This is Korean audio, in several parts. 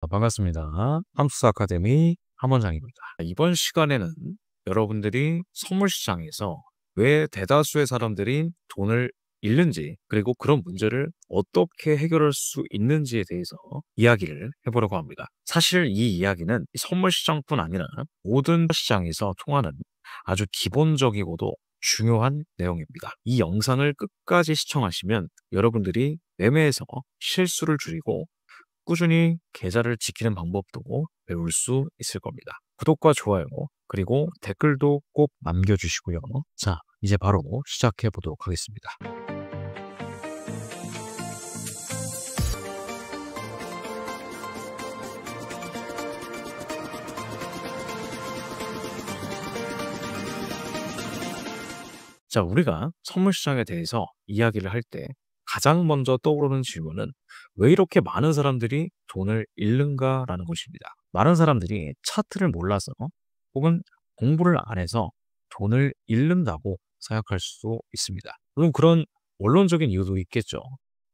반갑습니다. 함수사 아카데미 함원장입니다. 이번 시간에는 여러분들이 선물 시장에서 왜 대다수의 사람들이 돈을 잃는지, 그리고 그런 문제를 어떻게 해결할 수 있는지에 대해서 이야기를 해보려고 합니다. 사실 이 이야기는 선물 시장뿐 아니라 모든 시장에서 통하는 아주 기본적이고도 중요한 내용입니다. 이 영상을 끝까지 시청하시면 여러분들이 매매에서 실수를 줄이고 꾸준히 계좌를 지키는 방법도 배울 수 있을 겁니다. 구독과 좋아요, 그리고 댓글도 꼭 남겨주시고요. 자, 이제 바로 시작해 보도록 하겠습니다. 자, 우리가 선물 시장에 대해서 이야기를 할 때 가장 먼저 떠오르는 질문은 왜 이렇게 많은 사람들이 돈을 잃는가라는 것입니다. 많은 사람들이 차트를 몰라서 혹은 공부를 안 해서 돈을 잃는다고 생각할 수 있습니다. 물론 그런 원론적인 이유도 있겠죠.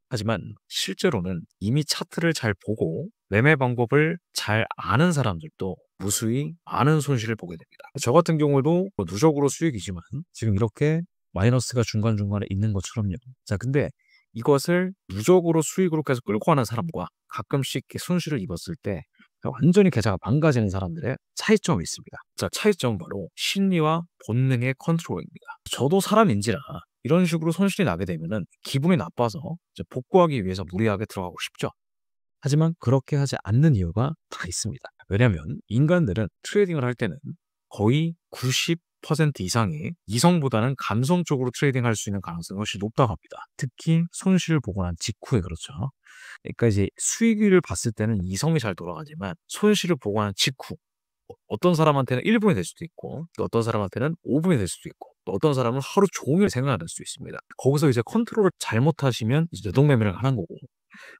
하지만 실제로는 이미 차트를 잘 보고 매매 방법을 잘 아는 사람들도 무수히 많은 손실을 보게 됩니다. 저 같은 경우도 누적으로 수익이지만 지금 이렇게 마이너스가 중간중간에 있는 것처럼요. 자, 근데 이것을 누적으로 수익으로 계속 끌고 가는 사람과 가끔씩 이렇게 손실을 입었을 때 완전히 계좌가 망가지는 사람들의 차이점이 있습니다. 자, 차이점은 바로 심리와 본능의 컨트롤입니다. 저도 사람인지라 이런 식으로 손실이 나게 되면은 기분이 나빠서 이제 복구하기 위해서 무리하게 들어가고 싶죠. 하지만 그렇게 하지 않는 이유가 다 있습니다. 왜냐하면 인간들은 트레이딩을 할 때는 거의 90% 이상이 이성보다는 감성적으로 트레이딩할 수 있는 가능성이 훨씬 높다고 합니다. 특히 손실을 보고 난 직후에 그렇죠. 그러니까 이제 수익을 봤을 때는 이성이 잘 돌아가지만 손실을 보고 난 직후 어떤 사람한테는 1분이 될 수도 있고 또 어떤 사람한테는 5분이 될 수도 있고 또 어떤 사람은 하루 종일 생각할 수도 있습니다. 거기서 이제 컨트롤을 잘못하시면 이제 뇌동매매를 하는 거고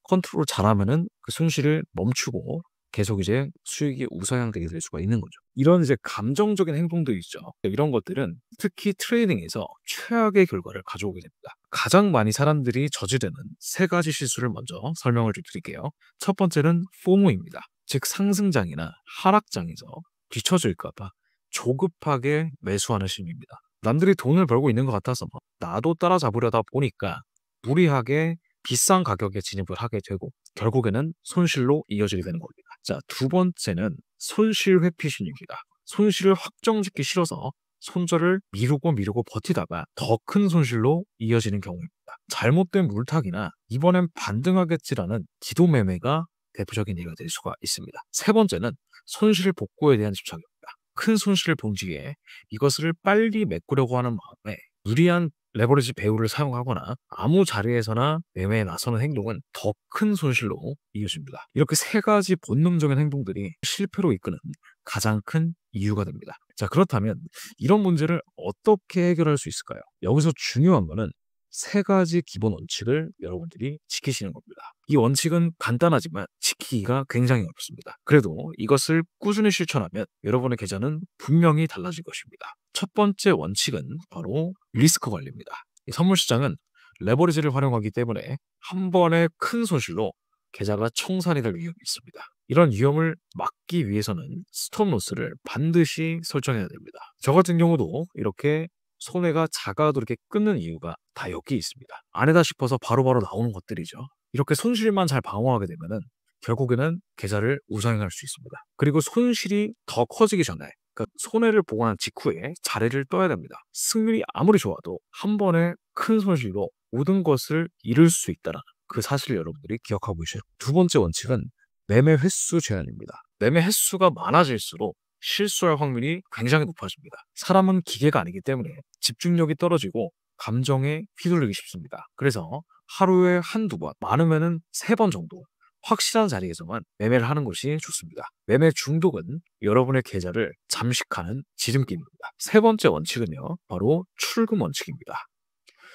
컨트롤 잘하면은 그 손실을 멈추고 계속 이제 수익이 우상향되게 될 수가 있는 거죠. 이런 이제 감정적인 행동들이 있죠. 이런 것들은 특히 트레이딩에서 최악의 결과를 가져오게 됩니다. 가장 많이 사람들이 저지르는 세 가지 실수를 먼저 설명을 좀 드릴게요. 첫 번째는 포모입니다. 즉 상승장이나 하락장에서 뒤처질까 봐 조급하게 매수하는 심리입니다. 남들이 돈을 벌고 있는 것 같아서 나도 따라잡으려다 보니까 무리하게 비싼 가격에 진입을 하게 되고 결국에는 손실로 이어지게 되는 겁니다. 자, 두 번째는 손실 회피 심리입니다. 손실을 확정짓기 싫어서 손절을 미루고 버티다가 더 큰 손실로 이어지는 경우입니다. 잘못된 물타기나 이번엔 반등하겠지라는 기도 매매가 대표적인 예가 될 수가 있습니다. 세 번째는 손실 복구에 대한 집착입니다. 큰 손실을 본 뒤에 이것을 빨리 메꾸려고 하는 마음에 무리한 레버리지 배후를 사용하거나 아무 자리에서나 매매에 나서는 행동은 더 큰 손실로 이어집니다. 이렇게 세 가지 본능적인 행동들이 실패로 이끄는 가장 큰 이유가 됩니다. 자, 그렇다면 이런 문제를 어떻게 해결할 수 있을까요? 여기서 중요한 거는 세 가지 기본 원칙을 여러분들이 지키시는 겁니다. 이 원칙은 간단하지만 지키기가 굉장히 어렵습니다. 그래도 이것을 꾸준히 실천하면 여러분의 계좌는 분명히 달라질 것입니다. 첫 번째 원칙은 바로 리스크 관리입니다. 이 선물 시장은 레버리지를 활용하기 때문에 한 번의 큰 손실로 계좌가 청산이 될 위험이 있습니다. 이런 위험을 막기 위해서는 스톱로스를 반드시 설정해야 됩니다. 저 같은 경우도 이렇게 손해가 작아도 이렇게 끊는 이유가 다 여기 있습니다. 아니다 싶어서 바로바로 나오는 것들이죠. 이렇게 손실만 잘 방어하게 되면은 결국에는 계좌를 우상향할 수 있습니다. 그리고 손실이 더 커지기 전에 그러니까 손해를 보고 난 직후에 자리를 떠야 됩니다. 승률이 아무리 좋아도 한 번에 큰 손실로 모든 것을 잃을 수 있다는 그 사실을 여러분들이 기억하고 계셔요. 두 번째 원칙은 매매 횟수 제한입니다. 매매 횟수가 많아질수록 실수할 확률이 굉장히 높아집니다. 사람은 기계가 아니기 때문에 집중력이 떨어지고 감정에 휘둘리기 쉽습니다. 그래서 하루에 한두 번, 많으면은 3번 정도 확실한 자리에서만 매매를 하는 것이 좋습니다. 매매 중독은 여러분의 계좌를 잠식하는 지름길입니다. 세 번째 원칙은요, 바로 출금 원칙입니다.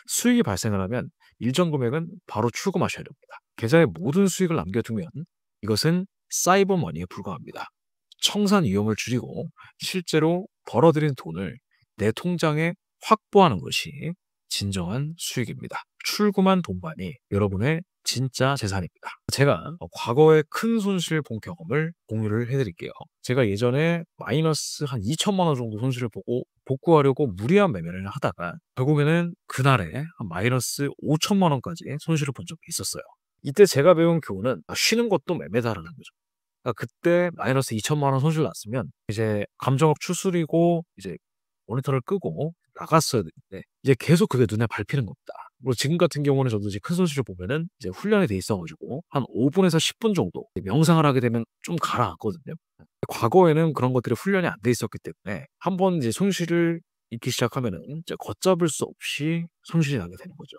수익이 발생을 하면 일정 금액은 바로 출금하셔야 됩니다. 계좌에 모든 수익을 남겨두면 이것은 사이버 머니에 불과합니다. 청산 위험을 줄이고 실제로 벌어들인 돈을 내 통장에 확보하는 것이 진정한 수익입니다. 출금한 돈만이 여러분의 진짜 재산입니다. 제가 과거에 큰 손실 본 경험을 공유를 해 드릴게요. 제가 예전에 마이너스 한 2천만 원 정도 손실을 보고 복구하려고 무리한 매매를 하다가 결국에는 그날에 한 마이너스 5천만 원까지 손실을 본 적이 있었어요. 이때 제가 배운 교훈은 쉬는 것도 매매다라는 거죠. 그때 마이너스 2천만 원 손실 났으면 이제 감정을 추스리고 이제 모니터를 끄고 나갔어야 되는데 이제 계속 그게 눈에 밟히는 겁니다. 그리고 지금 같은 경우는 저도 이제 큰 손실을 보면은 이제 훈련이 돼 있어 가지고 한 5 분에서 10분 정도 명상을 하게 되면 좀 가라앉거든요. 과거에는 그런 것들이 훈련이 안 돼 있었기 때문에 한 번 이제 손실을 잊기 시작하면은 이제 걷잡을 수 없이 손실이 나게 되는 거죠.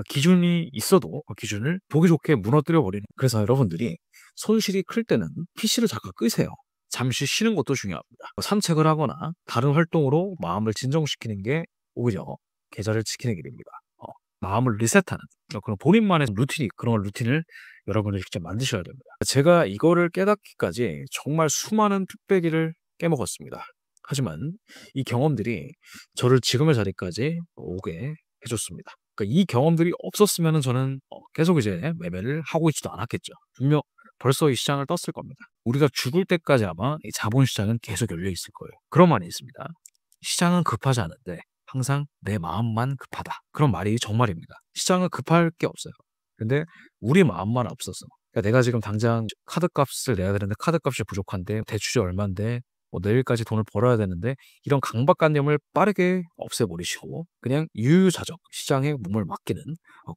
기준이 있어도 그 기준을 보기 좋게 무너뜨려 버리는. 그래서 여러분들이 손실이 클 때는 PC를 잠깐 끄세요. 잠시 쉬는 것도 중요합니다. 산책을 하거나 다른 활동으로 마음을 진정시키는 게 오히려 계좌를 지키는 길입니다. 마음을 리셋하는 그런 본인만의 루틴이 그런 루틴을 여러분이 직접 만드셔야 됩니다. 제가 이거를 깨닫기까지 정말 수많은 뚝배기를 깨먹었습니다. 하지만 이 경험들이 저를 지금의 자리까지 오게 해 줬습니다. 그러니까 이 경험들이 없었으면은 저는 계속 이제 매매를 하고 있지도 않았겠죠. 분명 벌써 이 시장을 떴을 겁니다. 우리가 죽을 때까지 아마 이 자본 시장은 계속 열려 있을 거예요. 그런 말이 있습니다. "시장은 급하지 않은데 항상 내 마음만 급하다." 그런 말이 정말입니다. 시장은 급할 게 없어요. 근데 우리 마음만 앞서서 그러니까 내가 지금 당장 카드값을 내야 되는데 카드값이 부족한데 대출이 얼만데 내일까지 돈을 벌어야 되는데 이런 강박관념을 빠르게 없애버리시고 그냥 유유자적 시장에 몸을 맡기는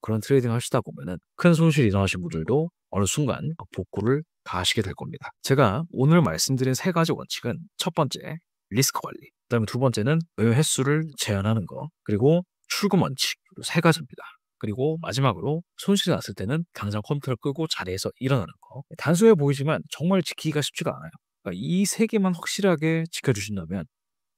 그런 트레이딩 하시다 보면은 큰 손실이 일어나신 분들도 어느 순간 복구를 다 하시게 될 겁니다. 제가 오늘 말씀드린 세 가지 원칙은 첫 번째 리스크 관리, 그다음에 두 번째는 매매 횟수를 제한하는 거, 그리고 출금 원칙 세 가지입니다. 그리고 마지막으로 손실이 났을 때는 당장 컴퓨터를 끄고 자리에서 일어나는 거. 단순해 보이지만 정말 지키기가 쉽지가 않아요. 그러니까 이 세 개만 확실하게 지켜주신다면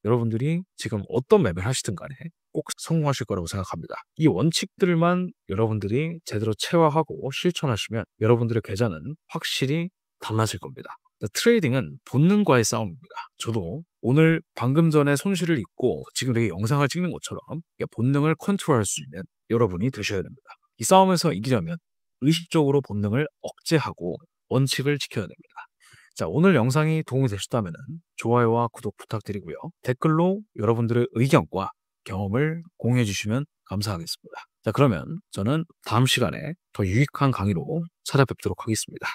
여러분들이 지금 어떤 매매를 하시든 간에 꼭 성공하실 거라고 생각합니다. 이 원칙들만 여러분들이 제대로 체화하고 실천하시면 여러분들의 계좌는 확실히 달라질 겁니다. 트레이딩은 본능과의 싸움입니다. 저도 오늘 방금 전에 손실을 입고 지금 이렇게 영상을 찍는 것처럼 본능을 컨트롤할 수 있는 여러분이 되셔야 됩니다. 이 싸움에서 이기려면 의식적으로 본능을 억제하고 원칙을 지켜야 됩니다. 자, 오늘 영상이 도움이 되셨다면 좋아요와 구독 부탁드리고요. 댓글로 여러분들의 의견과 경험을 공유해 주시면 감사하겠습니다. 자, 그러면 저는 다음 시간에 더 유익한 강의로 찾아뵙도록 하겠습니다.